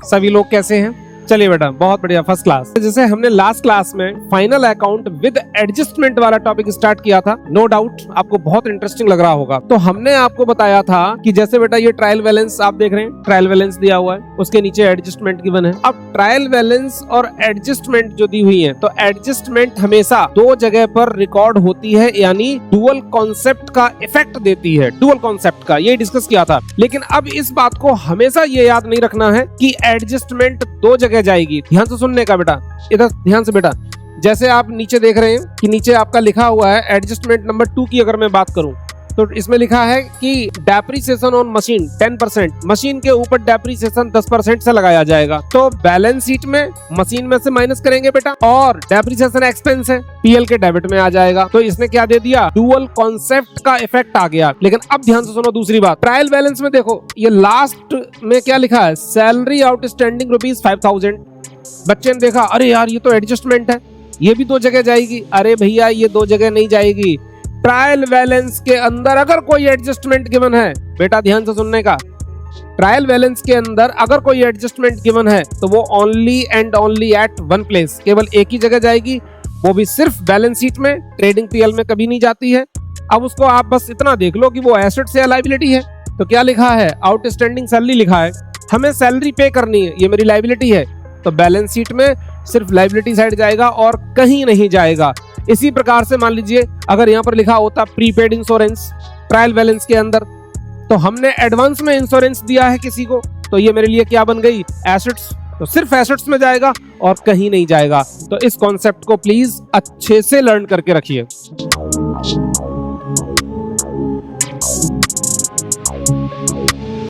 सभी लोग कैसे हैं? चलिए बेटा, बहुत बढ़िया, फर्स्ट क्लास। जैसे हमने लास्ट क्लास में फाइनल अकाउंट विद एडजस्टमेंट वाला टॉपिक स्टार्ट किया था, नो डाउट आपको बहुत इंटरेस्टिंग लग रहा होगा। तो हमने आपको बताया था कि जैसे बेटा ये ट्रायल बैलेंस आप देख रहे हैं, ट्रायल बैलेंस दिया हुआ है, उसके नीचे एडजस्टमेंट गिवन है। अब ट्रायल बैलेंस और एडजस्टमेंट जो दी हुई है, तो एडजस्टमेंट हमेशा दो जगह पर रिकॉर्ड होती है, यानी डुअल कॉन्सेप्ट का इफेक्ट देती है, डुअल कॉन्सेप्ट का, ये डिस्कस किया था। लेकिन अब इस बात को हमेशा ये याद नहीं रखना है कि एडजस्टमेंट दो जगह जाएगी। ध्यान से सुनने का बेटा, इधर ध्यान से बेटा। जैसे आप नीचे देख रहे हैं कि नीचे आपका लिखा हुआ है एडजस्टमेंट नंबर 2 की अगर मैं बात करूं तो इसमें लिखा है कि डेप्रिसिएशन ऑन मशीन 10%, मशीन के ऊपर डेप्रिसिएशन 10% से लगाया जाएगा। तो बैलेंस शीट में मशीन में से माइनस करेंगे बेटा, और डेप्रिसिएशन एक्सपेंस है, पीएल के डेबिट में आ जाएगा। तो इसने क्या दे दिया, डुअल कॉन्सेप्ट का इफेक्ट आ गया। लेकिन अब ध्यान से सुनो दूसरी बात, ट्रायल बैलेंस में देखो ये लास्ट में क्या लिखा है, सैलरी आउटस्टैंडिंग ₹5,000। बच्चे ने देखा, अरे यार ये तो एडजस्टमेंट है, ये भी दो जगह जाएगी। अरे भैया ये दो जगह नहीं जाएगी। ट्रायल बैलेंस के अंदर अगर कोई एडजस्टमेंट गिवन है, बेटा ध्यान से सुनने का, ट्रायल बैलेंस के अंदर अगर कोई एडजस्टमेंट गिवन है तो वो only and only at one place, केवल एक ही जगह जाएगी, वो भी सिर्फ बैलेंस शीट में, ट्रेडिंग पीएल में कभी नहीं जाती है। अब उसको आप बस इतना देख लो कि वो एसेट या लायबिलिटी है। तो क्या लिखा है, आउटस्टैंडिंग सैलरी लिखा है, हमें सैलरी पे करनी है, ये मेरी लायबिलिटी है, तो बैलेंस शीट में सिर्फ लायबिलिटी साइड जाएगा और कहीं नहीं जाएगा। इसी प्रकार से मान लीजिए अगर यहाँ पर लिखा होता प्रीपेड इंश्योरेंस ट्रायल बैलेंस के अंदर, तो हमने एडवांस में इंश्योरेंस दिया है किसी को, तो ये मेरे लिए क्या बन गई, एसेट्स, तो सिर्फ एसेट्स में जाएगा और कहीं नहीं जाएगा। तो इस कॉन्सेप्ट को प्लीज अच्छे से लर्न करके रखिए।